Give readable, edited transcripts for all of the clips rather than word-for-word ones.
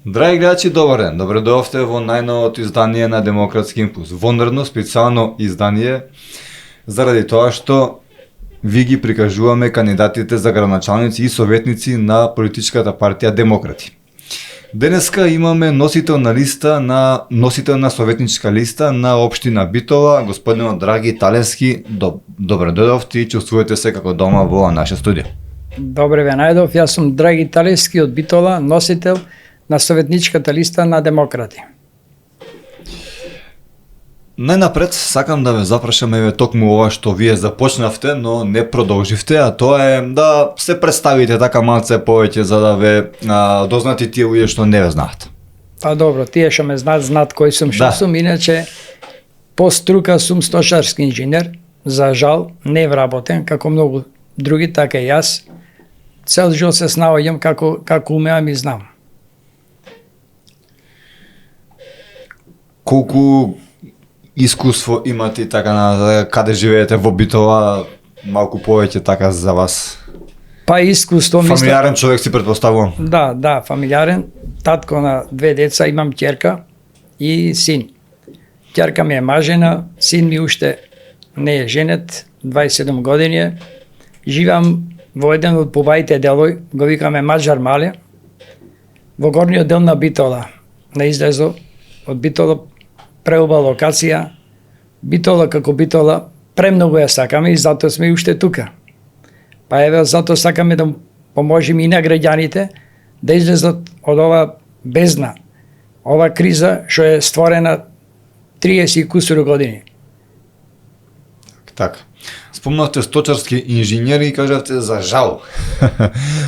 Драги гледачи, добар ден. Добре дојавте во најновото издание на Демократски импулс. Вонредно специјално издание заради тоа што ви ги прикажуваме кандидатите за градоначалници и советници на политичката партија Демократи. Денеска имаме носител на советничка листа на општина Битола, господинот Драги Талевски. Добре дојдовте и чувствувате се како дома во наше студио. Добре ве најдов, јас сум Драги Талевски од Битола, носител на советничката листа на Демократи. Најнапред сакам да ве запрашам токму ова што вие започнавте, но не продолживте, а тоа е да се представите така малце повеќе за да ве дознати тие луѓе што не ве знаат. Па добро, тие што ме знаат кој сум, што сум, иначе по струка сум сточарски инженер, за жал не вработен како многу други, така и јас. Цел живот се снаоѓам како умеам и знам. Колку искуство имате така на каде живеете во Битола, малку повеќе така за вас? Па искуство фамилиарен човек си претпоставувам. Да, фамилиарен, татко на две деца, имам ќерка и син. Ќерка ми е мажена, син ми уште не е женет, 27 години е. Живеам во еден од побаите делој, го викаме Маџар Мале, во горниот дел на Битола, на излезо од Битола, преоба локација. Битола како Битола, премногу ја сакаме и затоа сме уште тука. Па еве, затоа сакаме да поможеме и на граѓаните да излезат од ова бездна, ова криза што е створена 30 и кусур години. Така. Спомнавте сточарски инженер и кажавте за жал.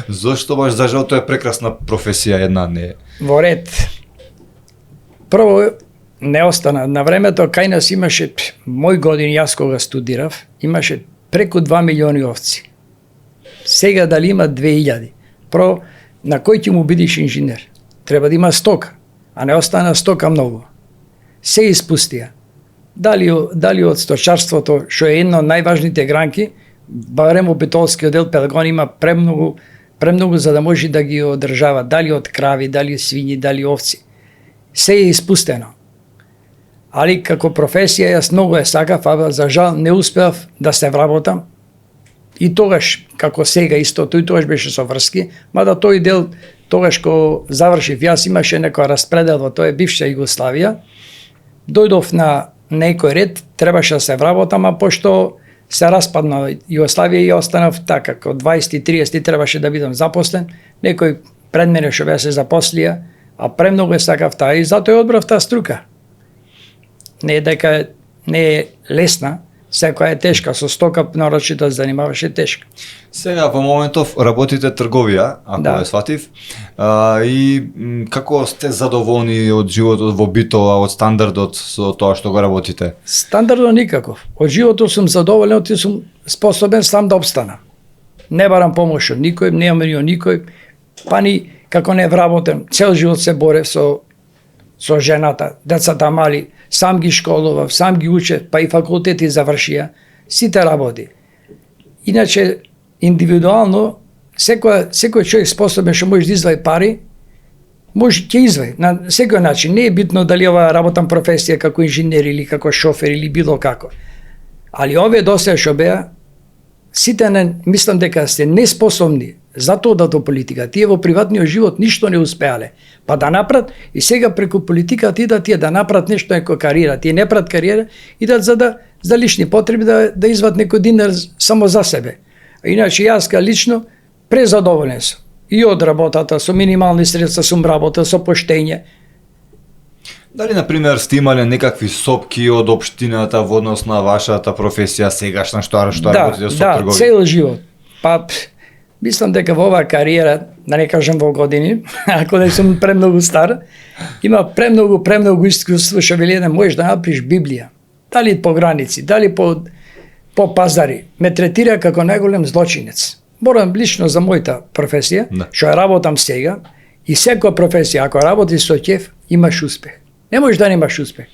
Зошто баш за жал? Тоа е прекрасна професија, една не е. Во ред. Прво не остана. На времето кај нас имаше, мој години, јас кога студирав, имаше преку 2 милиони овци. Сега дали има 2000. Прво, на кој ќе му бидиш инженер? Треба да има стока, а не остана стока многу. Се испустија. Дали од сточарството, што е една од најважните гранки, барем во Битолскиот дел Пелгон има премногу за да може да ги одржава, дали од крави, дали свињи, дали овци. Се е испустено. Али како професија јас многу ја сакав, а за жал не успеав да се вработам. И тогаш, како сега исто, тој тогаш беше со врски, мада тој дел, тогаш кога завршив, јас имаше некоја распредел во тоа бивша Југославија, дојдов на некој ред, требаше да се вработам, а пошто се распадна Југославија и останав така, како 20-30 требаше да бидам запослен, некој пред мене што беа се запослија, а премногу ја сакав таа и затоа ја одбрав таа струка. Не е дека не е лесна, секоја е тешка, со стока нарочито да занимаваше тешка. Сега во моментов работите трговија, ако Да. ве сватив, и како сте задоволни од животот во Битола, од стандардот со тоа што го работите? Стандардно никаков. Од животот сум задоволен, оти сум способен сам да обстанам. Не барам помош од никој, немам ни од никој, па ни како не вработен. Цел живот се борев со жената, децата мали, сам ги школував, сам ги учев, па и факултети завршија, сите работи. Иначе, индивидуално, секој човек способен што може да извади пари, може ќе извади, на секој начин. Не е битно дали ова работам професија како инженер или како шофер или било како. Али овие доста што беа, сите мислам дека сте неспособни за тоа да до политика. Тие во приватниот живот ништо не успеале. Па да направат и сега преку политиката идат тие да направат нешто како кариера. Тие не прават кариера, идат за лични потреби да извадат некој динар само за себе. А иначе јас лично презадоволен сум. И од работата, со минимални средства сум работел, со поштење. Дали, например, сте имале некакви сопки од општината во однос на вашата професија сегашна, што работите со трговија? Да, цел живот. Па, мислам дека во оваа кариера, да не кажам во години, ако не сум премногу стар, има премногу искуство, што вели да можеш да напишеш Библија. Дали по граници, дали по пазари. Ме третира како најголем злочинец. Борам лично за мојата професија, што ја работам сега, и секоја професија, ако работиш со ќеф, имаш успех. Не можеш да немаш успех.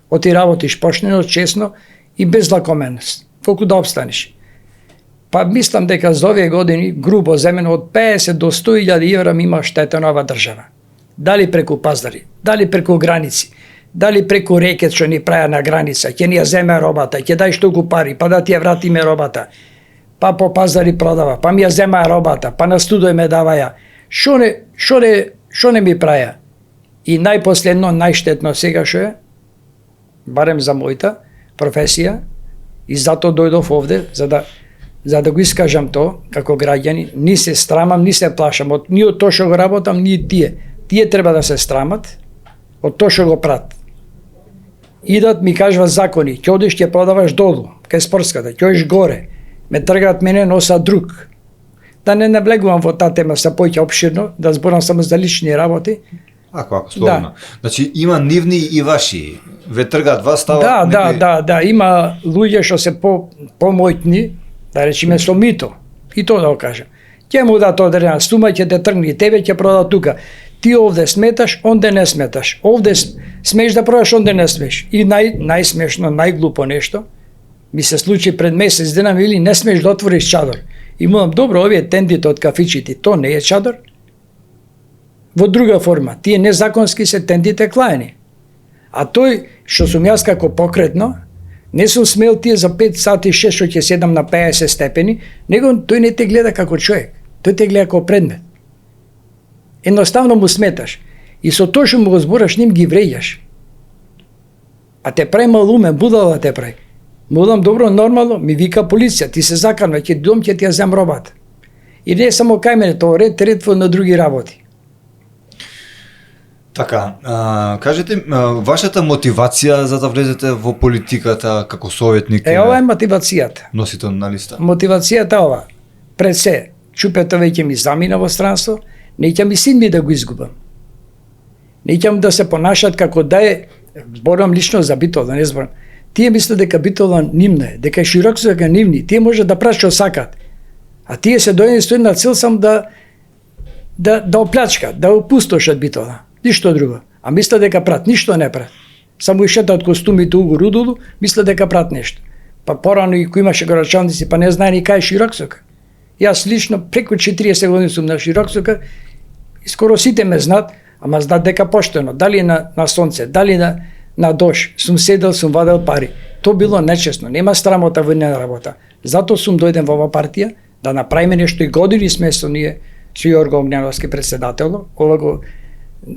Оти работиш почнено, честно и без лакоменост. Колку да обстанеш. Па мислам дека за овие години грубо земено од 50 до 100.000 евра ми има штета на оваа држава. Дали преку пазари, дали преку граници, дали преку рекет што ни праја на граница, ќе ни ја земе робата, ќе дај штуку пари, па да ти ја вратиме робата, па по пазари продава, па ми ја земаа робата, па на студој ме даваја. Шо не ми праја? И најпоследно, најштетно сега што е, барем за мојата професија, и затоа дојдов овде, за да го искажам то, како граѓани, ни се страмам, ни се плашам, ни од тоа што го работам, ни тие. Тие треба да се страмат од тоа што го прат. Идат, ми кажуват закони, ќе одиш, ќе продаваш долу, кај спортската, ќе одиш горе, ме тргаат мене, носат друг. Да не наблегувам во таа тема, се поќе опширно, да зборам само за лични работи. Ако, слободно. Значи, има нивни и ваши. Ве тргаат вас, става... Да, има луѓе што се помојтни, да речеме со мито, и тоа да го кажам. Ќе му да тоа дрена стума, ќе те тргни, тебе ќе прода тука. Ти овде сметаш, онде не сметаш. Овде смеш да продаш, онде не смеш. И најсмешно, најглупо нешто, ми се случи пред месец дена, ми вели, не смеш да отвориш чадор. И му добро, овие тендите од кафичите, то не е чадор? Во друга форма, тие незаконски се тендите клаени. А тој, што сум јас како покретно, не сум смел тие за 5 сати 6 што ќе седам на 50 степени, него тој не те гледа како човек, тој те гледа како предмет. Едноставно му сметаш. И со тоа што му го збораш, ним ги вреѓаш. А те прави малумен, будала те прави. Му дам добро, нормално, ми вика полиција, ти се заканва, ќе дом, ќе ти ја зем робата. И не само кај мене, тоа ретво на други работи. Така, кажете, вашата мотивација за да влезете во политиката како советник? Ова е мотивацијата. Носител на листа. Мотивацијата ова. Пред се, чупето веќе ми замина во странство, не ќе ми син ми да го изгубам. Не ќе да се понашат како да е, зборам лично за Битола, не зборам. Тие мислат дека Битола нивна е, дека широк се дека нивни, тие може да прават што сакат. А тие се дојдени стои на цел сам да оплячкат, да опустошат Битола. Ништо друго. А мислат дека прат, ништо не прат. Само и шетаат костумите угу рудулу, мислат дека прат нешто. Па порано и кој имаше горачалници, па не знае ни кај Широксока. Јас лично преку 40 години сум на Широксока и скоро сите ме знаат, ама знаат дека поштено, дали на сонце, дали на дош, сум седел, сум вадел пари. То било нечесно, нема срамота во една работа. Зато сум дојден во ова партија, да направиме нешто и години сме со ние, со Јорго Огњановски председател, ова го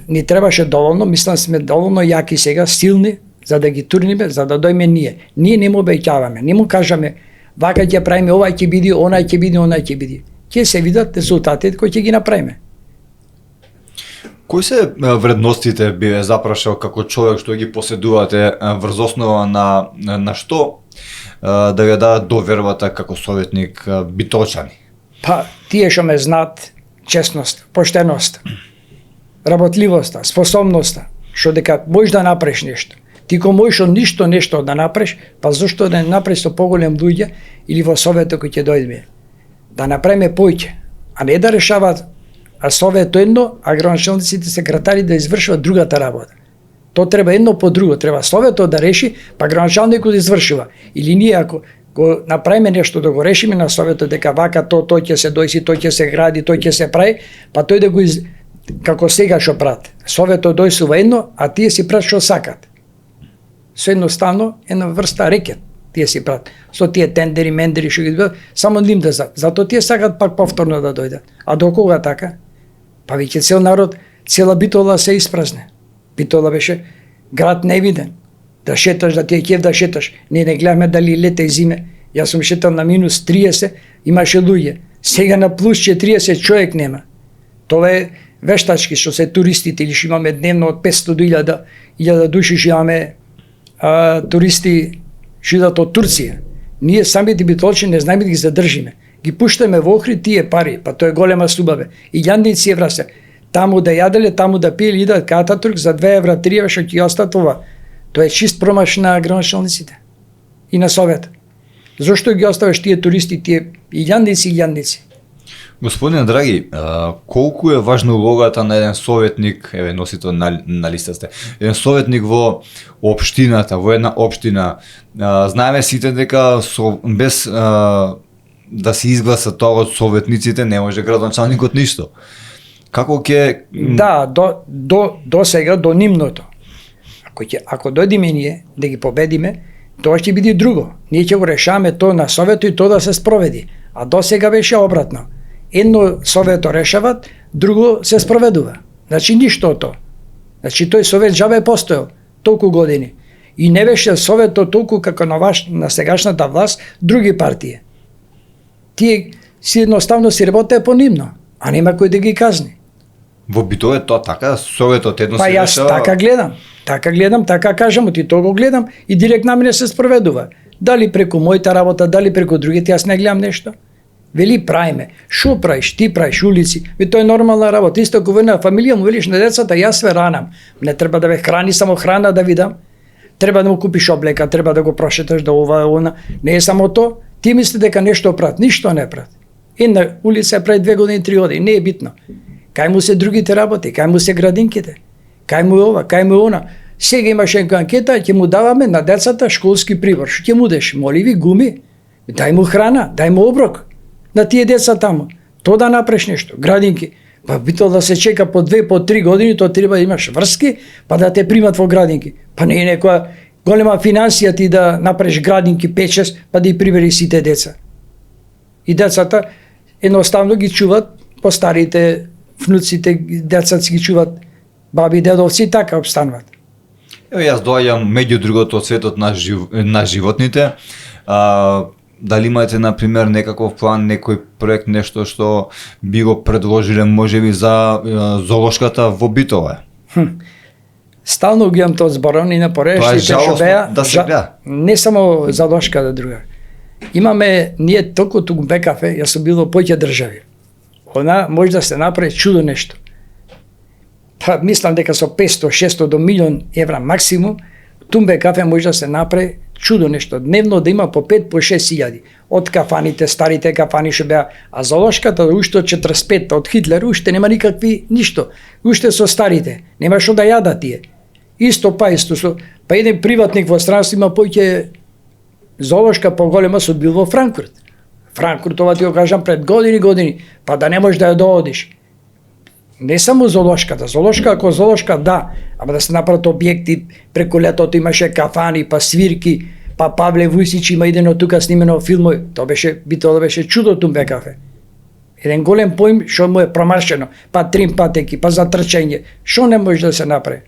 ни требаше доволно, мислам сме доволно јаки сега, силни, за да ги турниме, за да дојме ние. Ние не му обеќаваме, не му кажаме, вака ќе правиме, ова ќе биде, онај ќе биде, онај ќе биде. Ќе се видат резултатите кои ќе ги направиме. Кои се вредностите би ве запрашал како човек што ги поседувате врз основа на што да ви дадат довербата како советник битолчани? Па, тие што ме знаат, честност, поштеност, работливоста, способноста, што дека можеш да направиш нешто. Ти ко можеш од нешто да направиш, па зошто да не направиш со поголем луѓе или во советот кој ќе дојде. Да направиме поќе, а не да решават совето едно, а градоначалниците секретари да извршуваат другата работа. То треба едно по друго, треба совето да реши, па градоначалникот да извршува. Или ние ако го направиме нешто да го решиме на совето дека вака тој ќе се дојси, тој ќе се гради, тој ќе се прави, па тој да го како сега што прат. Совето дојсува едно, а тие си прат што сакат. Со едноставно една врста рекет тие си прат. Со тие тендери, мендери што ги бидат, само ним да зато тие сакат пак повторно да дојдат. А до кога така? Па веќе цел народ, цела Битола се испразне. Битола беше град невиден. Да шеташ, да ти е кеф да шеташ. Не гледаме дали лете и зиме. Јас сум шетал на минус 30, имаше луѓе. Сега на плюс 40 човек нема. Тоа е вештачки што се туристите, или што имаме дневно од 500 до 1000 души што имаме туристи што идат од Турција. Ние самите битолчани не знаеме да ги задржиме. Ги пуштаме во Охрид тие пари, па тоа е голема стубаве. И јандици евра се. Таму да јаделе, таму да пиеле, идат кај Ататурк за 2 евра, 3 евра што ќе остат ова. Тоа е чист промаш на градоначалниците и на совет. Зошто ги оставаш тие туристи, тие и јандици? Господине драги, колку е важна улогата на еден советник, еве носител на листа сте, еден советник во општината, во една општина. Знаеме сите дека без да се изгласа тоа од советниците не може градоначалникот ништо. Како ќе Да, до сега, до нивното. Ако дојдеме ние да ги победиме, тоа ќе биде друго. Ние ќе го решаваме тоа на Совето и тоа да се спроведи. А до сега беше обратно. Едно Совето решават, друго се спроведува. Значи ништо од тоа. Значи тој Совет жабе постоел толку години. И не беше Совето толку како на сегашната власт други партии. Тие си едноставно си работеа по нивно, а нема кој да ги казни. Во Битола е тоа така, Советот едно Па се јас решава. така гледам, така кажам, и тоа го гледам и директ на мене се спроведува. Дали преку мојата работа, дали преку другите, јас не гледам нешто. Вели праиме, шо правиш, ти правиш улици, тоа е нормална работа. Исто ако на фамилија му велиш на децата, јас све ранам. Не треба да ве храни, само храна да ви дам. Треба да му купиш облека, треба да го прошеташ, да ова, она. Не е само тоа. Ти мисли дека нешто прат, ништо не прат. Една улица ја прави 2 години, 3 години, не е битно. Кај му се другите работи, кај му се градинките, кај му е ова, кај му е она. Сега имаш една анкета, ќе му даваме на децата школски прибор. Што ќе му деш? Моливи, гуми, дај му храна, дај му оброк на тие деца таму. Тоа да направиш нешто, градинки. Па битол да се чека по 2, по 3 години, тоа треба да имаш врски, па да те примат во градинки. Па не е некоја голема финансија ти да направиш градинки 5-6, па да ги прибери сите деца. И децата едноставно ги чуват по старите внуците, децата ги чуват баби, дедовци, така обстануват. Ево јас доаѓам меѓу другото од светот на животните. Дали имате на пример некаков план, некој проект, нешто што би го предложиле можеби за зоолошката во Битола? Стално ги имам тоа зборон и на Тоа е порешите што жалосно беа. да се гледа. Не само зоолошката друга. Имаме ние толку тук БКФ, јас сум бил во поќе држави. Она може да се направи чудо нешто. Па мислам дека со 500, 600 до милион евра максимум, Тумбе кафе може да се направи чудо нешто. Дневно да има по 5, по 6 илјади. Од кафаните, старите кафани што беа, а зоолошката уште од 45 од Хитлер уште нема никакви ништо. Уште со старите, нема што да јадат тие. Исто со па еден приватник во странство има поќе зоолошка поголема со бил во Франкфурт. Франкфурт, ова ти го кажам пред години, па да не можеш да ја доодиш. Не само зоолошката, ако зоолошка да, ама да се направат објекти, преку летото имаше кафани, па свирки, па Павле Вујсич има еден од тука снимено филмови, тоа беше чудо Тумбе кафе. Еден голем поим што му е промаршено, па трим патеки, па за трчање, што не може да се направи?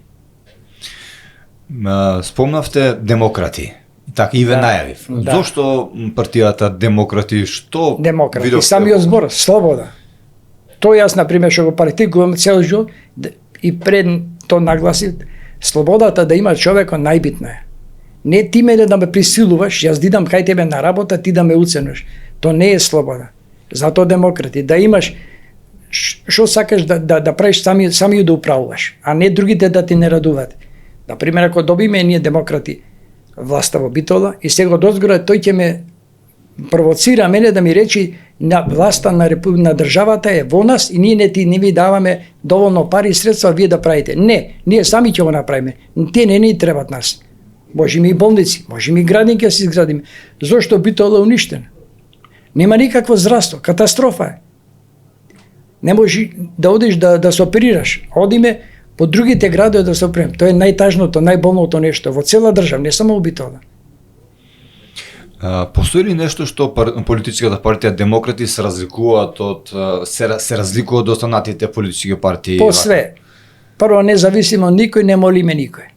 Спомнавте демократи. Така и ве најавив. Да. Зошто партијата демократи, што Демократи, видовте? самиот збор, слобода. Тоа јас, например, што го практикувам цел живот и пред тоа нагласив, слободата да има човекот најбитно е. Не ти мене да ме присилуваш, јас дидам кај тебе на работа, ти да ме уценуваш. Тоа не е слобода. Затоа демократи, да имаш што сакаш да правиш сами да управуваш, а не другите да ти не радуваат. Например, ако добиме ние демократи власта во Битола и сега дозгора тој ќе ме провоцира мене да ми речи на власта на државата е во нас и ние не ви даваме доволно пари и средства вие да правите. Не, ние сами ќе го направиме. Те не ни требат нас. Може ми и болници, може ми и градинки да се изградиме. Зошто Битола е уништена? Нема никакво здравство, катастрофа е. Не може да одиш да се оперираш. Одиме по другите градови да се оперираме. Тоа е најтажното, најболното нешто во цела држава, не само во Битола. Постои ли нешто што политичката партија демократи се разликуваат од се разликуваат од останатите политички партии? По све. Прво, независимо никој не молиме никој.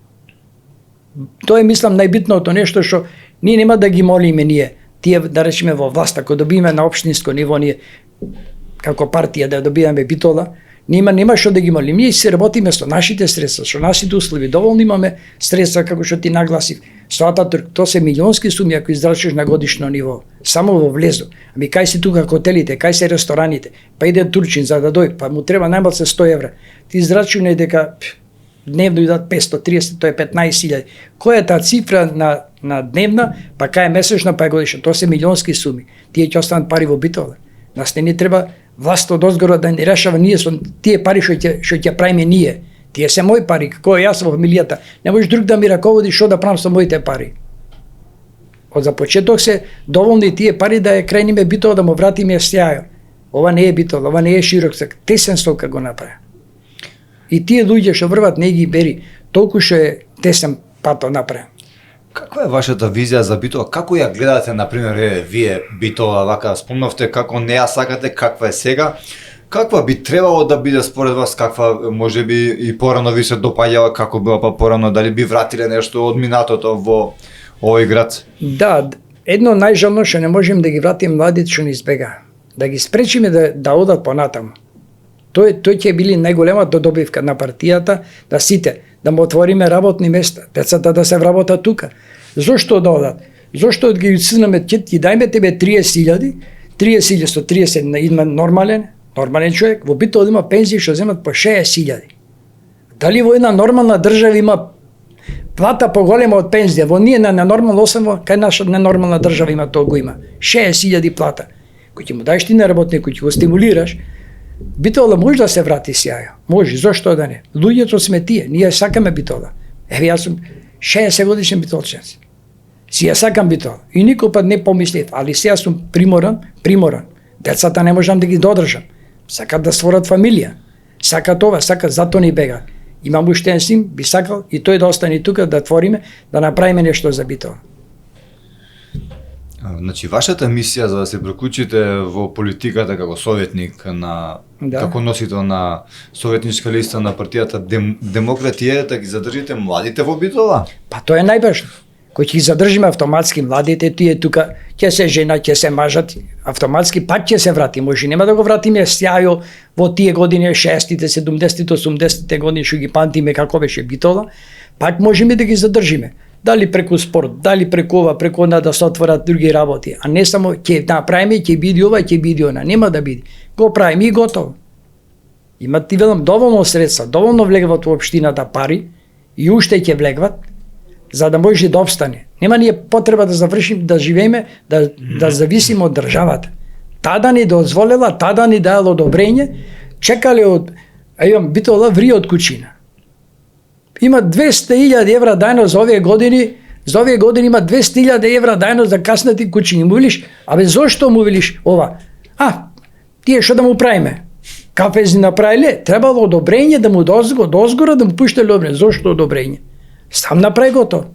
Тоа е, мислам, најбитното нешто што ние нема да ги молиме ние. Тие, да речеме, во власт, ако добиме на општинско ниво, ние како партија да добиваме Битола, нема што да ги молиме. Ние се работиме со нашите средства, со нашите услови. Доволно имаме средства, како што ти нагласив. Со Ататурк, тоа се милионски суми ако издрачиш на годишно ниво. Само во влезо. Ами кај се тука хотелите, кај се рестораните? Па иде турчин за да дојде, па му треба најмалку 100 евра. Ти издрачуваме дека дневно идат 530, тоа е 15.000. Која е таа цифра на дневна, па кај е месечно, па е годишно? Тоа се милионски суми. Тие ќе останат пари во Битола. Нас не ни треба власт од озгора да не решава ние со тие пари што ќе правиме ние. Тие се мои пари, како јас во фамилијата. Не можеш друг да ми раководи што да правам со моите пари. Од започеток се доволни тие пари да ја крениме Битола, да му вратиме сјајо. Ова не е Битола, ова не е широк сак, тесен столка го направи. И тие луѓе што врват не ги бери, толку што е тесен пато направи. Каква е вашата визија за Битола? Како ја гледате, например, вие Битола, вака спомнавте како не ја сакате, каква е сега? Каква би требало да биде според вас, каква можеби и порано ви се допаѓала, како била па порано, дали би вратиле нешто од минатото во овој град? Да, едно најжално што не можем да ги вратиме младите што ни избега. Да ги спречиме да одат понатаму. Тој ќе били најголемата добивка на партијата, да сите, да му отвориме работни места, децата да се вработат тука. Зошто да одат? Зошто ги уцнеме, ќе дајме тебе 30.000, 130 има нормален човек, во Битола има пензии што земат по 60.000. Дали во една нормална држава има плата поголема од пензија? Во ние на ненормална, освен кај наша ненормална држава има толку има. 60.000 плата. Кој ќе му даеш ти на работник, кој ќе го стимулираш, Битола може да се врати сјаја. Може, зошто да не? Луѓето сме тие, ние сакаме Битола. Еве јас сум 60 годишен битолчанец. Си ја сакам Битола. И никој пат не помислив, али сега сум приморан. Децата не можам да ги додржам. Сакат да створат фамилија. Сакат ова, сакат, зато ни бега. Имам уште еден син, би сакал и тој да остане тука, да твориме, да направиме нешто за Битола. Значи, вашата мисија за да се приклучите во политиката како советник како носител на советничка листа на партијата Демократи е да ги задржите младите во Битола? Па тоа е најважно. Кој ќе ги задржиме автоматски младите, тие тука ќе се жена, ќе се мажат, автоматски пак ќе се врати. Може нема да го вратиме сјајо во тие години 60-тите, 70-тите, 80-тите години што ги памтиме како беше Битола, пак можеме да ги задржиме. Дали преку спорт, дали преку ова, преку она да се отворат други работи, а не само ќе направиме, ќе биде ова, ќе биде она, нема да биде. Го правиме и готово. Има ти велам доволно средства, доволно влегват во општината пари и уште ќе влегват за да може да обстане. Нема ние потреба да завршим, да живееме, да зависиме од државата. Тада ни дозволела, тада ни даела одобрење, чекале од Битола ври од кучина. Има 200.000 евра дајно за овие години има 200.000 евра дајно за каснати кучини. Му велиш, зошто му велиш ова? Тие што да му правиме? Кафези направиле, требало одобрење да му дозгора да му пуштеле одобрење. Зошто одобрење? Сам направи готово.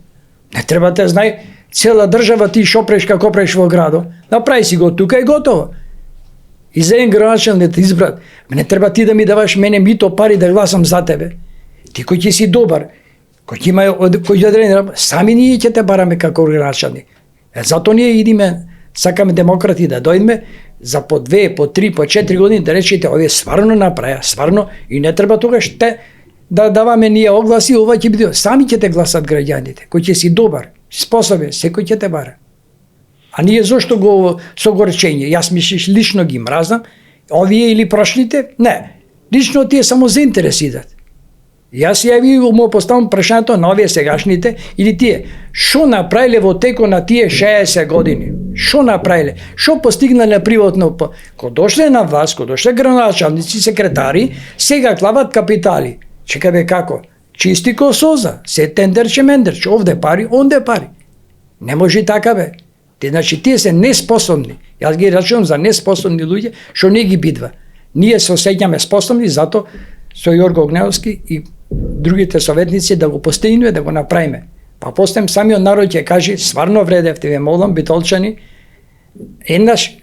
Не треба да знае цела држава ти шо преш како преш во градо. Направи си го тука и готово. И за еден граначалник да избрат. Не треба ти да ми даваш мене мито пари да гласам за тебе. Ти кој ќе си добар, кој ќе одрени работа, сами ние ќе те бараме како граначалник. Зато ние идиме, сакаме Демократи да дојдеме за по 2, по 3, по 4 години да речете овие сварно направија, сварно и не треба тогаш те да даваме ние огласи, ова ќе биде, сами ќе те гласат граѓаните, кој ќе си добар, способен, секој ќе те бара. А ние зошто го со горчење? Јас мислиш лично ги мразам, овие или прошлите? Не. Лично тие само за интерес идат. Јас ја ви му поставам прашањето на овие сегашните или тие што направиле во теко на тие 60 години? Што направиле? Што постигнале приватно? Кога дошле на власт, кога дошле граначалници, секретари, сега клават капитали. Чека бе како? Чисти ко соза, се тендерче мендерче, овде пари, онде пари. Не може така бе. Значи тие се неспособни. Јас ги рачувам за неспособни луѓе што не ги бидва. Ние се осеќаме способни, зато со Јорго Огневски и другите советници да го постигнеме, да го направиме. Па после самиот народ ќе каже, сварно вредевте, ве молам, битолчани, еднаш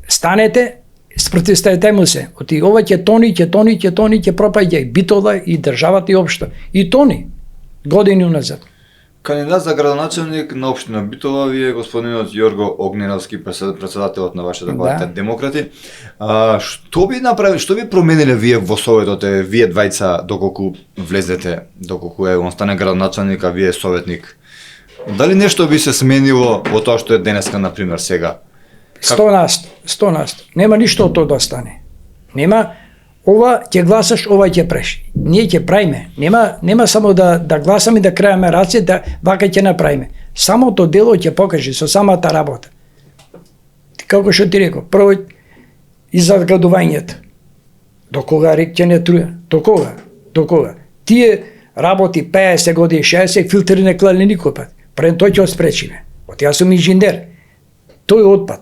станете, спротивставете му се. Оти ова ќе тони, ќе пропаѓа и Битола и државата и општо. И тони години уназад. Кандидат за градоначалник на општина Битола ви е господинот Јорго Огненовски, председателот на вашата партија Демократи. Што би направи, што би промениле вие во советот, вие двајца доколку влезете, доколку он стане градоначалник, а вие советник? Дали нешто би се сменило во тоа што е денеска, например, сега? 100%. Нема ништо од тоа да стане. Нема, ова ќе гласаш, ова ќе преш. Ние ќе правиме. Нема само да гласаме, да крајаме раце, да вака ќе направиме. Самото дело ќе покаже со самата работа. Како што ти реков, прво и загадувањето. До кога ќе не труја? До кога? Тие работи 50 години, 60 филтри не клали никој пат. Пред тој ќе спречиме. Јас сум инженер. Тој отпад,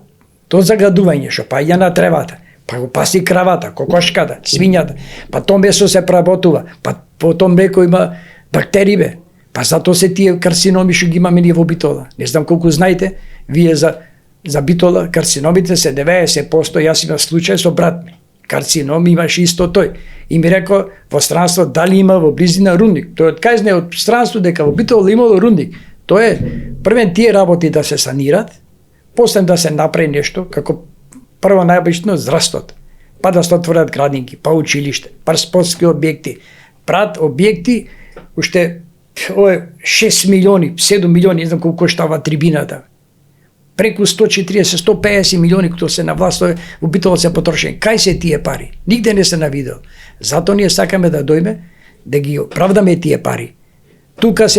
тоа загадување што паѓа на тревата, Па го паси кравата, кокошката, свињата, па то месо се преработува, па по том млеко има бактерии бе. Па затоа се тие карциноми што ги имаме ние во Битола. Не знам колку знаете, вие за Битола карциномите се 90%, јас имам случај со брат ми. Карцином имаше исто тој. И ми рекол во странство дали има во близина рудник. Тој од кај знае од странство дека во Битола имало рудник. Тоа е првен тие работи да се санират, после да се направи нешто како прво најобично здравството, па да се отворат градинки, па училиште, па спортски објекти, прат објекти, уште 6 милиони, 7 милиони, не знам колку коштава трибината. Преку 140-150 милиони кои се на власт во Битола се потрошени. Кај се тие пари? Нигде не се навидел. Затоа ние сакаме да дојме да ги оправдаме тие пари. Тука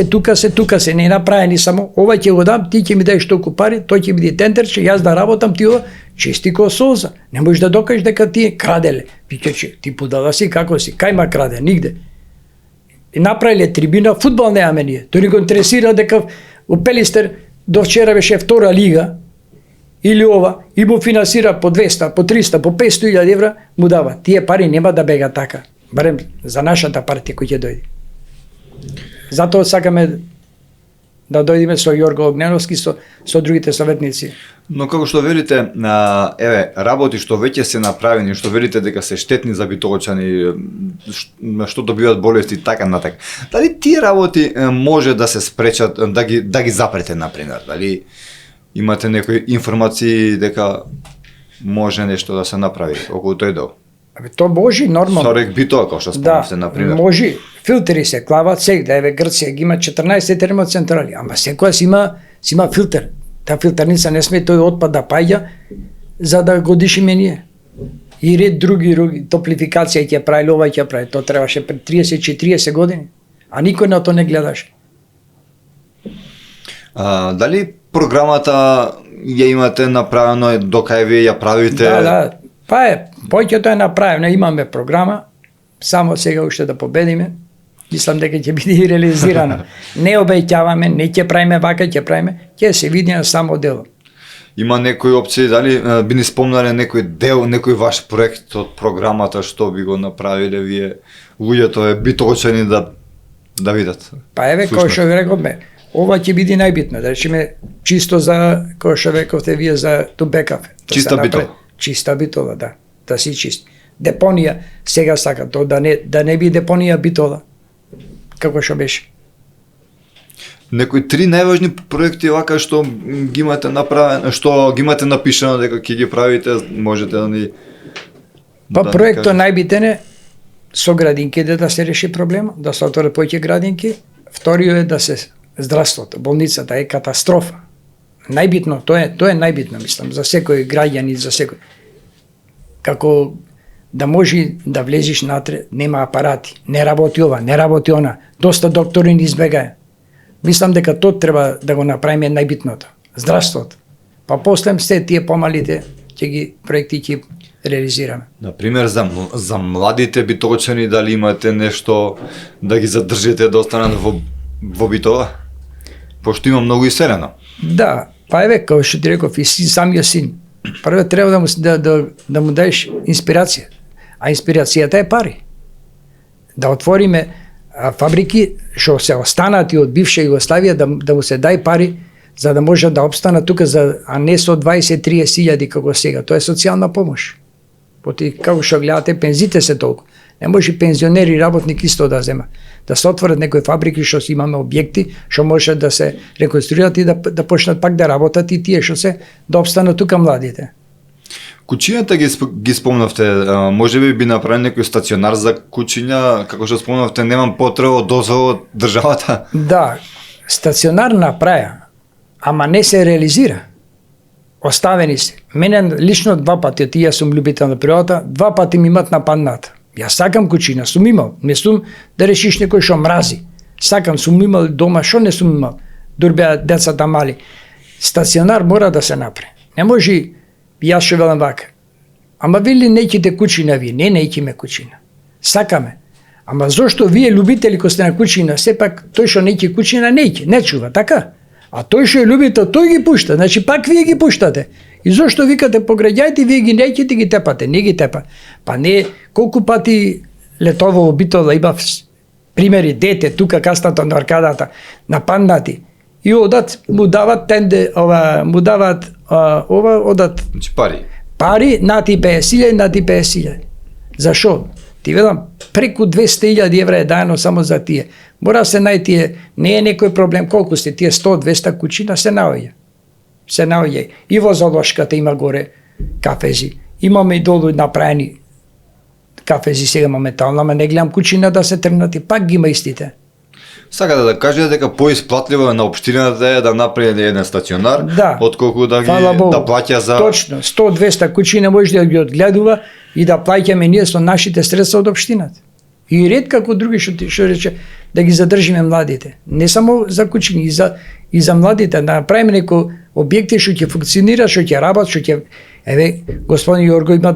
се не направени само ова ќе го дам, ти ќе ми даеш толку пари, тој ќе биде тендерче, јас да работам, ти чисти ко солза. Не можеш да докажеш дека ти краделе. Пикече, ти подала си како си, кај ма краде, нигде. И направиле трибина, фудбал немаме ние. Тој ни го интересира дека во Пелистер до вчера беше втора лига, или ова, и му финансира по 200, по 300, по 500.000 евра, му дава. Тие пари нема да бега така. Барем за нашата партија кој ќе дојде. Затоа сакаме да дојдеме со Јорго Огненовски, со другите советници. Но како што велите, работи што веќе се направени, што велите дека се штетни за битолчани, што добиваат болести и така натака. Дали тие работи може да се спречат, да ги запрете например? Дали имате некои информации дека може нешто да се направи околу тој дел? То може нормално. Со рек Битола, како што спомнавте, например. Да, може. Филтери се клават сега, еве Грција ги има 14 термоцентрали, ама секојас има филтер. Та филтерница не сме тој отпад да паѓа за да го дишиме ние. И ред други топлификација ќе прави, ова ќе прави. Тоа требаше пред 30-40 години, а никој на тоа не гледаше. Дали програмата ја имате направено, докај вие ја правите? Да. Поќето е направено, имаме програма, само сега уште да победиме. Мислам дека ќе биде и реализирана. Не обеќаваме, не ќе правиме вака, ќе се види на само дело. Има некои опции, дали би ни спомнале некој дел, некој ваш проект од програмата што би го направиле вие луѓето битолчани да видат? Па еве, кој што ви рековме, ова ќе биде најбитно, да речеме чисто за, кој што рековте вие за Тубекав. Чиста Битола. Чиста Битола, да си чист. Депонија, сега сака тоа да не би депонија Битола, како што беше. Некои 3 најважни проекти вака што ги имате направено, што ги имате напишано дека ќе ги правите, можете да ни проектот најбитен е со градинките да се реши проблема, да се отворат повеќе градинки. Вториот е да се здравството, болницата е катастрофа. Најбитно, тоа е најбитно, мислам, за секој граѓанин, за секој. Како да може да влезеш натре, нема апарати, не работи ова, не работи она, доста доктори ни избегаја. Мислам дека тоа треба да го направиме најбитното, здравството. Па после се тие помалите проекти ќе реализираме. Например, за младите битолчани, дали имате нешто да ги задржите да останат во Битола? Пошто има многу иселено. Да, па еве, како што ти реков, и самиот син. Прво треба да му даеш инспирација. А инспирацијата е пари. Да отвориме фабрики што се останати од бивша Југославија, да му се дај пари за да може да обстанат тука, а не со 20-30 илјади како сега. Тоа е социјална помош. Поти како што гледате, пензите се толку. Не може пензионери и работник исто да зема. Да се отворат некои фабрики што си имаме објекти, што може да се реконструират и да почнат пак да работат и тие што се да обстанат тука младите. Кучињата ги спомнавте, може би направен некој стационар за кучиња, како што спомнавте, немам потреба од дозвола од државата? Да, стационар направија, ама не се реализира. Оставени се. Мене лично 2 пати, јас сум љубител на природата, 2 пати ми имат нападната. Јас сакам кучина, сум имал. Не сум да решиш некој што мрази. Сакам, сум имал дома, што не сум имал. Дур беа децата мали. Стационар мора да се направи. Не може, јас што велам вака. Ама вели неќите кучина вие. Не неќиме кучина. Сакаме. Ама зошто вие љубители кои сте на кучина, сепак тој што неќе кучина неќе, не чува, така? А тој што ја љуби, тој ги пушта. Значи пак вие ги пуштате. И зошто викате пограѓајте, вие ги неќете ги тепате, не ги тепа. Па не колку пати летово битола имав примери дете тука каснато на аркадата нападнати. И одат му дават тенде, му дават одат Значи пари. пари на ти 50.000, на ти 50.000. Зашо? Ти велам преку 200.000 евра е дајано само за тие. Мора се најтие, не е некој проблем колку сте тие 100-200 куќина се наоѓа. Се наоѓа. И во Залошката има горе кафези. Имаме и долу направени кафези сега моментално, ама не гледам куќина да се тргнати, пак ги има истите. Сакате да кажете дека поисплатливо е на општината е да направи еден стационар, Да. отколку да ги Фала Богу. да плаќа за Точно, 100-200 куќи не може да ги одгледува и да плаќаме ние со нашите средства од општината. И ред како други што рече да ги задржиме младите. Не само за куќини, и за младите, да направиме некои објекти што ќе функционира, што ќе работат, што ќе еве господин Јорго има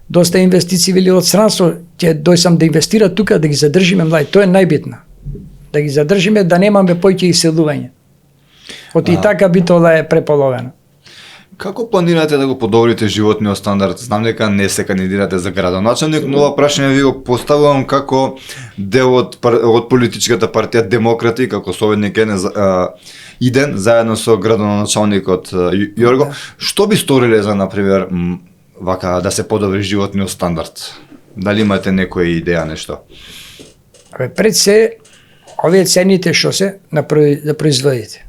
доста инвестиции вели од странство, ќе дојсам да инвестира тука да ги задржиме младите. Тоа е најбитно. Да ги задржиме, да немаме поќе иселување. Од и така битола е преполовена. Како планирате да го подобрите животниот стандард? Знам дека не се кандидирате за градоначалник, но ова прашање ви го поставувам како дел од политичката партија Демократи, како советник иден заедно со градоначалникот Јорго. Што би сториле за, например, вака да се подобри животниот стандард? Дали имате некоја идеја, нешто? Пред се, овие цените што се на производите.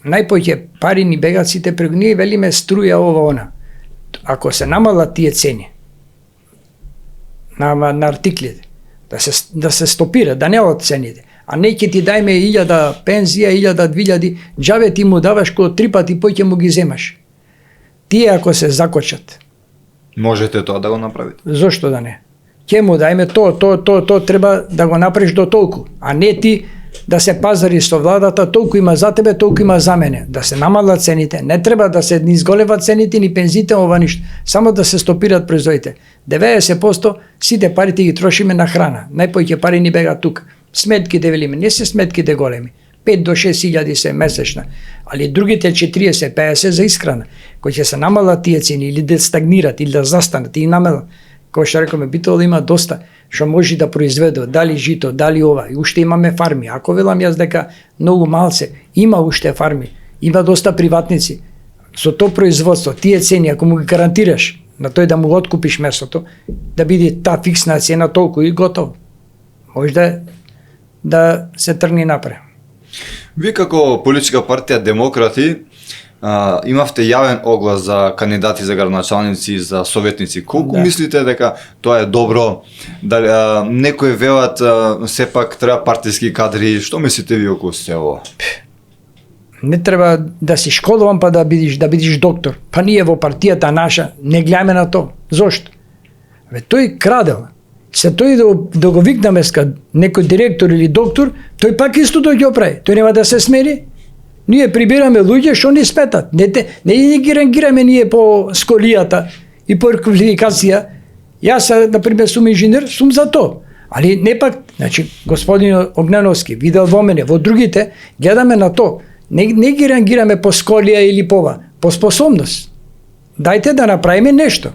Најпоќе пари ни бегат сите преку ние велиме струја ова она. Ако се намалат тие цени на артиклите, да се стопира, да не од цените. А не ќе ти дајме 1000 пензија, 1000-2000, џаве ти му даваш кој 3 пати поќе му ги земаш. Тие ако се закочат. Можете тоа да го направите? Зошто да не? Ќе му дајме тоа треба да го направиш до толку, а не ти да се пазари со владата, толку има за тебе, толку има за мене. Да се намалат цените, не треба да се ни изголеват цените, ни пензите, ова ништо. Само да се стопират производите. 90% сите парите ги трошиме на храна. Најпоќе пари ни бега тука. Сметките велиме, не се сметките големи. 5 до 6 илјади се месечна, али другите 40-50 за исхрана. Кои ќе се намалат тие цени или да стагнират или да застанат и намалат. Кој што рекоме, битола има доста што може да произведува, дали жито, дали ова. И уште имаме фарми. Ако велам јас дека многу малце, има уште фарми, има доста приватници. Со тоа производство, тие цени, ако му ги гарантираш на тој да му го откупиш месото, да биде таа фиксна цена толку и готово. Може да се тргне напред. Вие како политичка партија Демократи имавте јавен оглас за кандидати за градоначалници и за советници. Колку мислите дека тоа е добро? Дали некои велат сепак треба партиски кадри, што мислите ви околу се ова? Не треба да си школувам па да бидиш доктор. Па ние во партијата наша не гледаме на тоа. Зошто? Тој крадел. Се тој да го викнаме некој директор или доктор, тој пак исто тој ќе оправи. Тој нема да се смери. Ние прибираме луѓе што не сметат. Не ги рангираме ние по сколијата и по квалификација. Јас, например, сум инженер, сум за тоа. Али не пак, значи, господин Огнановски видел во мене, во другите, гледаме на тоа. Не ги рангираме по сколија или по способност. Дајте да направиме нешто.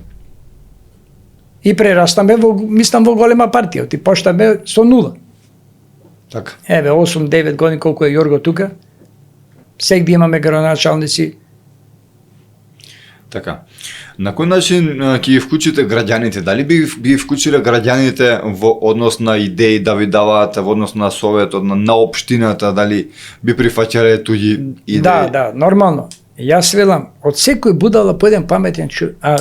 И прерастаме мислам во голема партија, ти поштаме со нула. Така. Еве 8-9 години колку е Јорго тука. Сегде имаме градоначалници. Така. На кој начин ќе ги вклучите граѓаните? Дали би вклучиле граѓаните во однос на идеи да ви даваат, во однос на советот, на општината, дали би прифаќале туѓи идеи? Да, нормално. Јас велам, од секој будала по еден паметен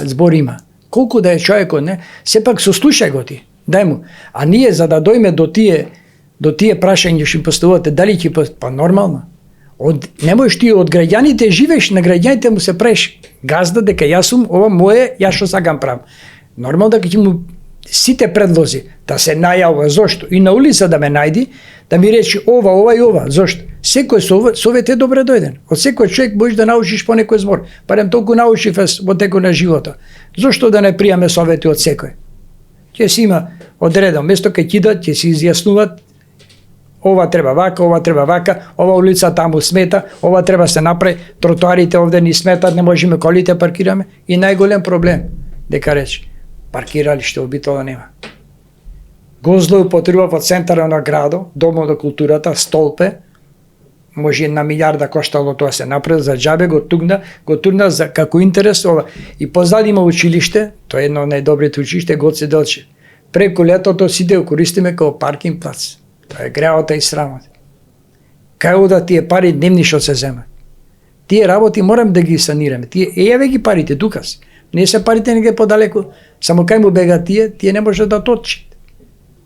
збор има. Колку да е човекот, не? Сепак сослушај го ти. Дај му. А ние за да дојме до тие прашања што им поставувате, дали ќе па нормално. Не можеш ти од граѓаните живееш, на граѓаните му се правиш газда дека јас сум, ова мое, јас што сакам правам. Нормално дека ќе му сите предлози да се најавува, зошто? И на улица да ме најди, да ми рече ова и ова, зошто? Секој совет е добре дојден. Од секој човек можеш да научиш по некој збор. Барем толку научив во текот на животот. Зошто да не пријаме совети од секој? Ќе си има одреден место кај ќе се изјаснуваат ова треба вака, ова улица таму смета, ова треба се направи, тротоарите овде ни сметат, не можеме колите паркираме и најголем проблем дека рече паркиралиште обитола нема. Го злоупотребува во центарот на градот, Домот на културата, столпе, може 1 милиарда коштало тоа се направи за џабе, го турна за како интерес ова. И позади има училиште, тоа е едно од најдобрите училиште, Гоце Делчев. Преку летото сите го користиме како паркинг плац. Тоа е греота и срамот. Кај ода тие пари дневни што се земат? Тие работи морам да ги санираме. Тие еве ги парите тука се. Не се парите неге подалеку, само кај му бега тие не може да точат.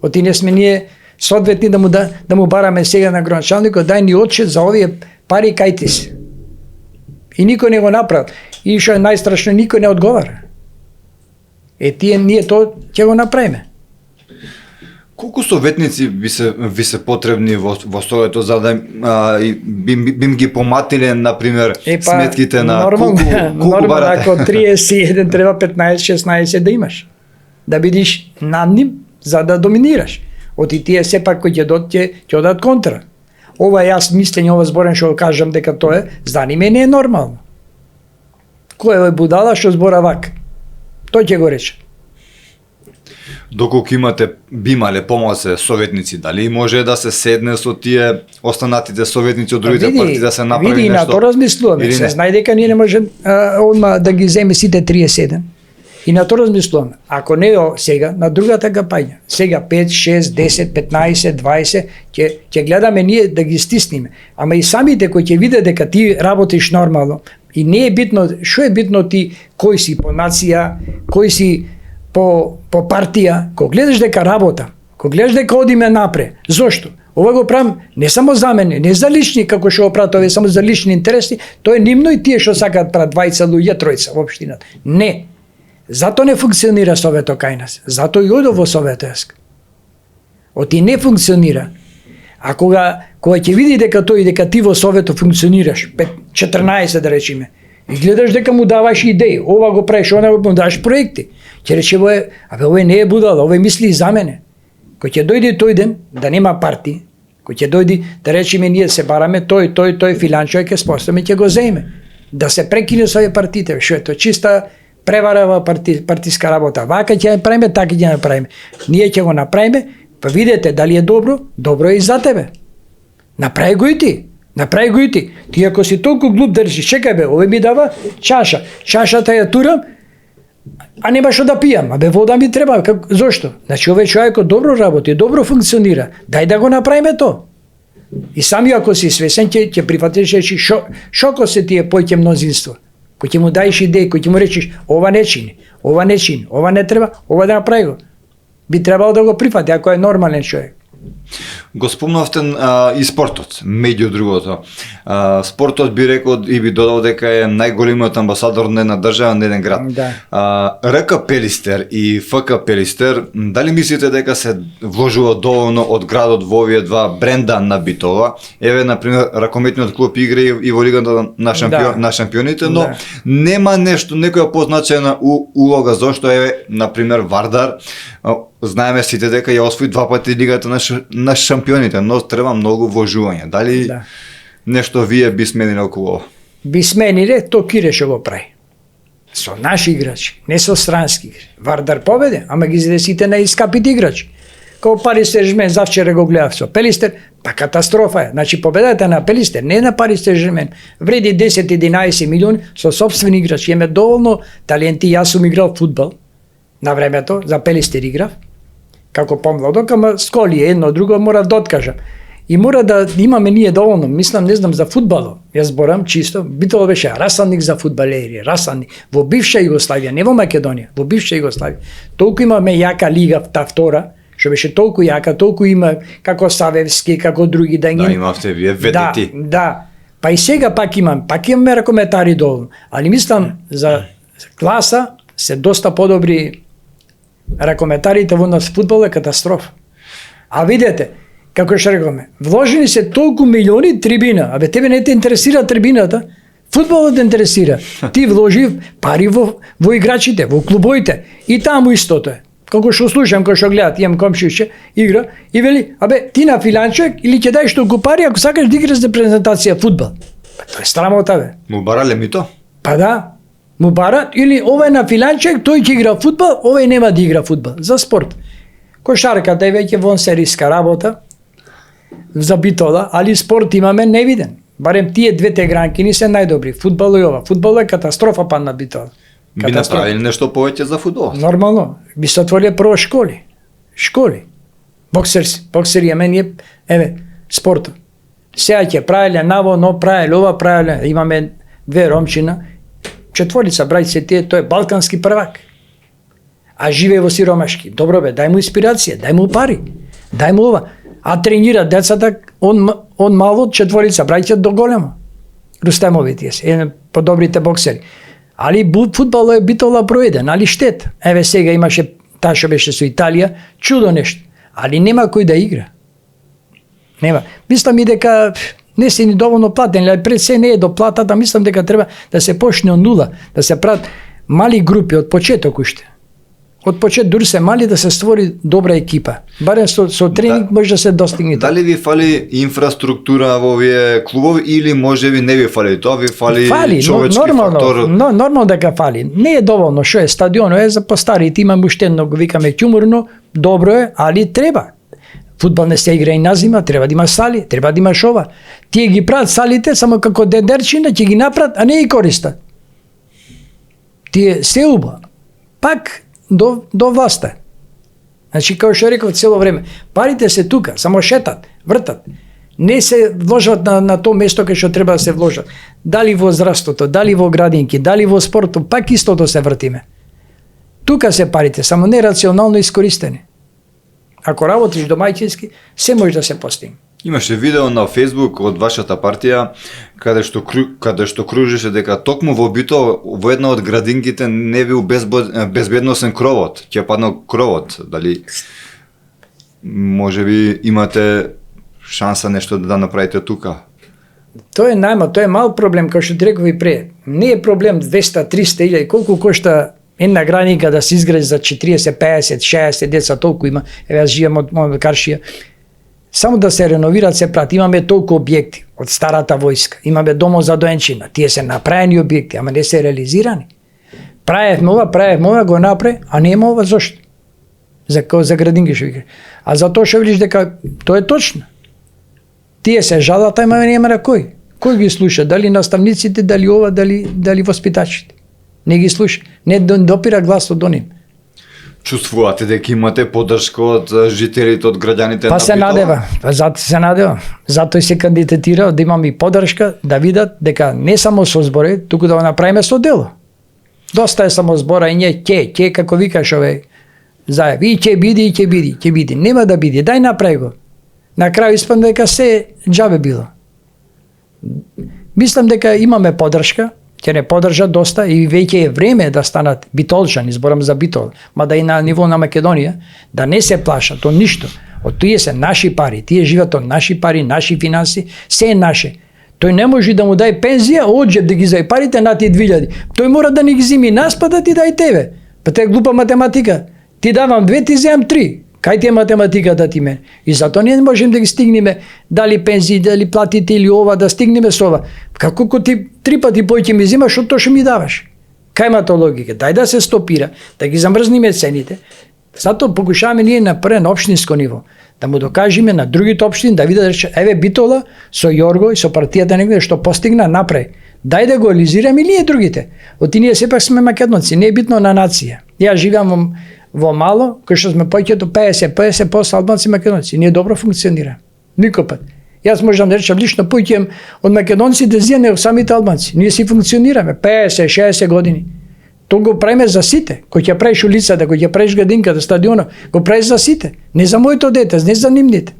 Оти не сме ние соодветни да му бараме сега на градоначалникот, дај ни отчет за овие пари кај ти се. И никој не го направил. И што е најстрашно, никој не одговара. Ние тоа ќе го направиме. Колку советници ви се потребни во Советот за да бим ги поматиле, например, сметките на колку барате? Ако 31 треба 15-16 да имаш. Да бидиш над ним за да доминираш. Оти тие сепак кои ќе одат контра. Ова јас мислење, ова зборен што го кажам дека тоа е, здани ме не е нормално. Кој е будала што збора вак? Тој ќе го рече. Доколку би имале помалце советници, дали може да се седне со тие останатите советници од другите партии да се направи нешто? Види, на тоа размислуваме. Се знае дека ние не можеме одма да ги земе сите 37. И на тоа размислуваме. Ако не сега, на другата кампања, сега 5, 6, 10, 15, 20, ќе гледаме ние да ги стисниме. Ама и самите кои ќе видат дека ти работиш нормално, и не е битно, што е битно ти, кој си по нација, кој си по партија, кога гледаш дека работа, кога гледаш дека одиме напред. Зошто? Ова го правам не само за мене, не за лични, како што го прават овие, само за лични интереси, тоа е нивно и тие што сакаат прават 20 луѓе, тројца во општината. Не. Зато не функционира Советот кај нас. Зато и одов во Советот. Оти не функционира. А кога ќе види дека ти во Советот функционираш, 14 да речеме, и гледаш дека му даваш идеи, ова го правиш, она го даваш проекти, ќе рече овој не е будала, овој мисли и за мене. Кој ќе дојде тој ден да нема партии, кој ќе дојде да речеме ние се бараме тој филанчо ќе споставиме, ќе го земе. Да се прекине со овие партиите, што е тоа чиста превара во партиска работа. Вака ќе ја направиме, така ќе ја направиме. Ние ќе го направиме, па видете дали е добро, добро е и за тебе. Направи го и ти. Ти ако си толку глуп да речиш, чекај бе, овој ми дава чаша. Чашата ја турам, а нема што да пијам. Абе вода ми треба. Зошто? Значи овој човекот добро работи, добро функционира. Дај да го направиме тоа. И сами ако си свесен ќе прифатиш речи шоко се тие поќе мнозинство. Кој ќе му даеш идеи, кој ќе му речиш ова не чини, ова не треба, ова да направи го. Би требало да го прифати ако е нормален човек. Го спомнавте и спортот, меѓу другото. Спортот би рекол и би додал дека е најголемиот амбасадор на една држава, на еден град. Да. РК Пелистер и ФК Пелистер, дали мислите дека се вложува доволно од градот во овие два бренда на Битола? Еве, например, ракометниот клуб игра и во лигата на шампионите, но нема нешто, некоја позначена улога, зашто еве, например, Вардар, знаеме сите дека ја освои 2 пати лигата на шампионите, но треба многу вложување. Дали нешто вие би смениле околу ова? Би смениле, то Кире што го прави. Со наши играчи, не со странски играчи. Вардар победе, ама ги зеде сите најскапите играчи. Као Пари Сен-Жермен, завчера го гледав со Пелистер, па катастрофа е. Значи победата на Пелистер, не на Пари Сен-Жермен, вреди 10-11 милиони со собствени играчи. Имаме доволно таленти, јас сум играл фудбал на времето, за Пелистер играв, како помладок, ама сколи едно друго мора да откажам. И мора да имаме ние доволно, мислам, не знам за фудбалот. Јас зборам чисто, Битола беше расанник за фудбалери, расанник во бивша Југославија, не во Македонија, во бивша Југославија. Толку имаме јака лига, та втора, што беше толку јака, толку има како Савевски, како други да ги. Да, имавте вие ведети. Да. Па и сега пак имаме ракометари доволно, али мислам за класа се доста подобри ракометарите во нас фудбал е катастрофа. А видете, како што рековме, вложени се толку милиони трибина, абе тебе не те интересира трибината, фудбалот те интересира. Ти вложи пари во играчите, во клубоите, и таму истото е. Колку што слушам, кој што гледат, имам комшије, игра и вели, ти на филанчек или ќе дај што пари ако сакаш да играш за презентација фудбал. Тоа е срамота бе. Му барале ми то? Па да, му барат или овој на филанчек, тој ќе игра фудбал, овој нема да игра фудбал, за спорт. Кошарката е веќе вон сериска работа за битола, али спорт имаме невиден. Барем тие двете гранки не се најдобри. Фудбал и ова. Фудбал е катастрофа пан на битола. Би направили нешто повеќе за фудбал? Нормално. Би се отвориле прво школи. Школи. Боксери, ние, спортот. Сега ќе правеле наво, но правеле ова, правеле. Имаме две ромчина. Четворица брајце тие, тој е балкански првак. А живее во сиромашки. Добро бе, дај му инспирација, дај му пари. Дај му ова. А тренира децата, он мало, четворица брајце до големо. Рустемови тие се, подобрите боксери. Али фудбал е битола проеден, али штет. Сега имаше, таа што беше со Италија, чудо нешто. Али нема кој да игра. Нема. Мислам и дека не се ни доволно платен, али пред се не е до платата, мислам дека треба да се почне од нула, да се прават мали групи од почеток уште. Од почет дури се мали да се створи добра екипа. Барем со тренинг може да се достигне. Дали ви фали инфраструктура во овие клубови или можеби не ви фали тоа, ви фали човечки фактор? Нормално дека фали. Не е доволно, што е стадионот е за постарите, имаме уште едно, го викаме ќумурно, добро е, али треба. Фудбал не се игра и на зима, треба да има сали, треба да има шова. Тие ги прават салите само како дедерчина, ќе ги направат, а не ги користат. Тие се уба. Пак до власта. Значи, како што реков цело време, парите се тука, само шетат, вртат. Не се вложат на тоа место кај што треба да се вложат. Дали во здравството, дали во градинки, дали во спортот, пак истото се вртиме. Тука се парите, само нерационално искористени. Ако работиш домаќински, се може да се постигне. Имаше видео на Facebook од вашата партија каде што кружеше дека токму во Битола во една од градинките не бил безбедносен кровот, ќе паднал кровот. Дали можеби имате шанса нешто да направите тука? Тоа е мал проблем, како што ти реков и пред. Не е проблем 200, 300 илјади, колку кошта една градинка да се изгради за 40, 50, 60 деца, толку има. Јас живеам од моја Каршија. Само да се реновираат се прати. Имаме толку објекти од старата војска. Имаме домот за доенчина. Тие се направени објекти, ама не се реализирани. Правевме ова, го направи, а нема ова зошто? За градинки што вика. А за тоа што видиш дека тоа е точно. Тие се жалат, ама нема на кој. Кој ги слуша? Дали наставниците, дали ова, дали воспитачите? Не ги слуша. Не допира гласот до нив. Чувствувате дека имате поддршка од жителите, од граѓаните на Битола? Се надева. Затоа и се кандидатира да имам и поддршка, да видат дека не само со збори, туку да го направиме со дело. Доста е само збора и ние ќе како викаш овој Заев, и ќе биди. Нема да биди, дај направи го. На крај испадна дека се џабе било. Мислам дека имаме поддршка, ќе не поддржат доста и веќе е време да станат битолчани, зборам за Битол, мада и на ниво на Македонија, да не се плашат од ништо. Од тие се наши пари, тие живеат од наши пари, наши финанси, се е наше. Тој не може да му дај пензија, одже да ги зај парите на тие 2000. Тој мора да ни ги зими нас, па да ти дај тебе. Па тоа е глупа математика. Ти давам 2, ти земам 3. Кај ти е математиката ти мене? И затоа не можем да ги стигнеме дали пензии, дали платите или ова, да стигнеме со ова. Како ти 3 пати поќе ми земаш, што што ми даваш? Кај има тоа логика? Дај да се стопира, да ги замрзниме цените. Затоа покушаваме ние на прво на општинско ниво, да му докажеме на другите општини, да видат, еве Битола со Јорго и со партијата негде што постигна напред. Дај да го реализираме и ние другите. Оти ние сепак сме македонци, не е битно на нација. Ја живеам во мало, кој што сме поќето 50% албанци и македонци. Ние добро функционира. Никој пат. Јас можам да речам лично поќем од македонци да зијане самите албанци. Ние си функционираме 50-60 години. Тоа го правиме за сите. Кој ќе правиш улицата, кој ќе правиш градинката, стадионот, го правиш за сите. Не за моето дете, не за нивните.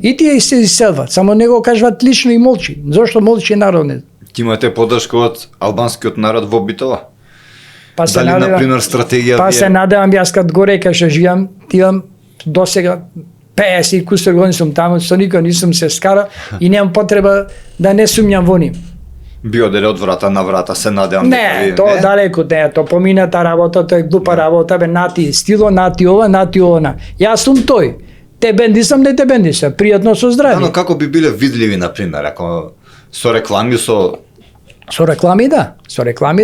И тие се иселват, само не го кажуват лично и молчи. Зошто молчи народот? Ти имате поддршка од албанскиот народ во Битола? Дали, например, стратегија... Па се надевам, јас кад горе кај што живеам, тивам досега 50 и кусор години сум таму, со никој нисум се скара и немам потреба да не сумњам во нив. Би оделе од врата на врата, се надевам Не, то далеко не, то помината работа, тој глупа работа, бе, нати стило, нати ова, нати она. Јас сум тој. Те бендисам, не те бендисам. Пријатно со здравје. Да, но како би биле видливи, например, ако со реклами, со Со реклами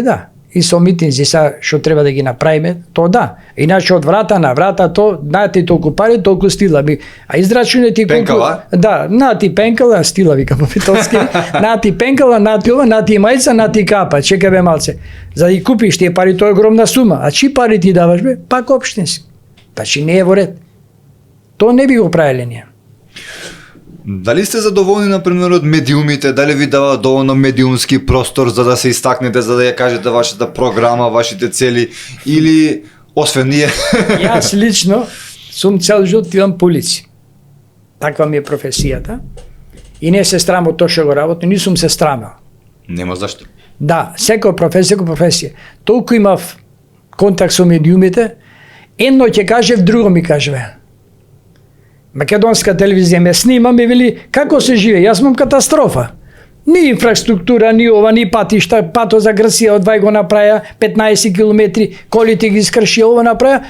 да. И со митинзи што треба да ги направиме, то да. Иначе од врата на врата то нати толку пари, толку стила би. А израчунете колку Пенкала? Да, нати пенкала, стила викам по питолски. Нати пенкала, нати ова, нати мајца, нати капа. Чекај бе малце. За да ги купиш тие пари, тоа е огромна сума. А чи пари ти даваш бе? Пак општински. Значи не е во ред. То не би го правеле ние. Дали сте задоволни, например, од медиумите? Дали ви дава доволно медиумски простор за да се истакнете, за да ја кажете вашата програма, вашите цели, или освен ние? Јас лично сум цел живот идам по улици. Таква ми е професијата. И не се срамам од тоа што го работам, не сум се срамел. Нема зашто. Да, секоја професија. Толку имав контакт со медиумите, едно ќе кажев, друго ми кажеве. Македонска телевизија ме снима, ми вели како се живее, јас имам катастрофа. Ни инфраструктура, ни ова, ни патишта, пато за Грција од Вај го направија, 15 километри, колите ги скрши, ова направија.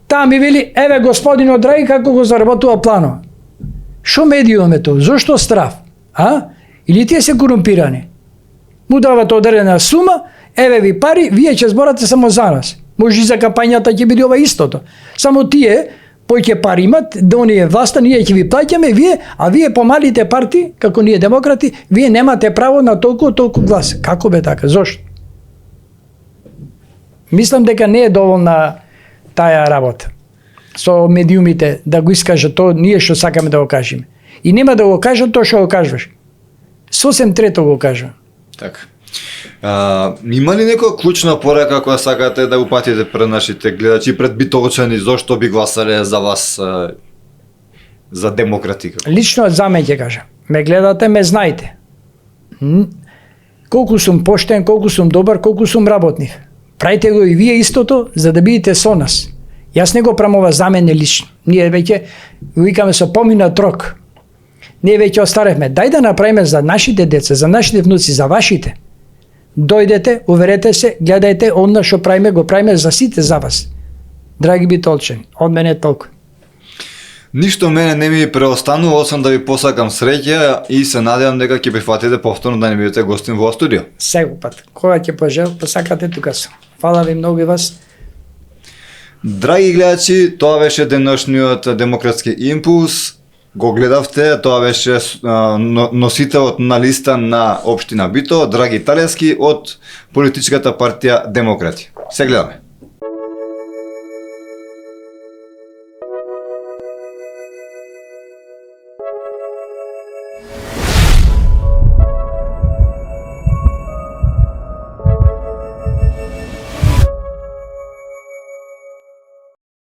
Таа ми вели, еве господино драги, како го заработува плано. Шо медиуме тоа? Зошто страв? А? Или тие се корумпирани? Му дават одредена сума, еве ви пари, вие ќе зборате само за нас. Може и за кампањата ќе биде ова истото. Само тие поќе пари имат, да оние власта, ние ќе ви плаќаме, а вие помалите партии, како ние демократи, вие немате право на толку глас. Како бе така? Зошто? Мислам дека не е доволна таа работа со медиумите да го искажат тоа ние што сакаме да го кажеме. И нема да го кажат тоа што го кажуваш. Сосем трето го кажувам. Така. Има ли некоја клучна порака која сакате да упатите пред нашите гледачи, пред битолчани, зошто би гласале за вас, за демократика? Лично за мене ќе кажам. Ме гледате, ме знаете. Колку сум поштен, колку сум добар, колку сум работнив. Правите го и вие истото, за да бидете со нас. Јас не го правам ова за мене лично. Ние веќе викаме со поминат рок. Ние веќе остаревме. Дај да направиме за нашите деца, за нашите внуци, за вашите. Дојдете, уверете се, гледајте, онна што правиме, го правиме за сите за вас. Драги битолчани, од мене толку. Ништо мене не ми преостанува, освен да ви посакам среќа и се надевам дека ќе прифатите повторно да не бидете гостин во студио. Секој пат. Кога ќе посакате, тука сум. Фала ви многу и вас. Драги гледачи, тоа беше деношниот Демократски импулс. Го гледавте, тоа беше носителот на листа на општина Бито, Драги Талевски од политичката партија Демократи. Се гледаме.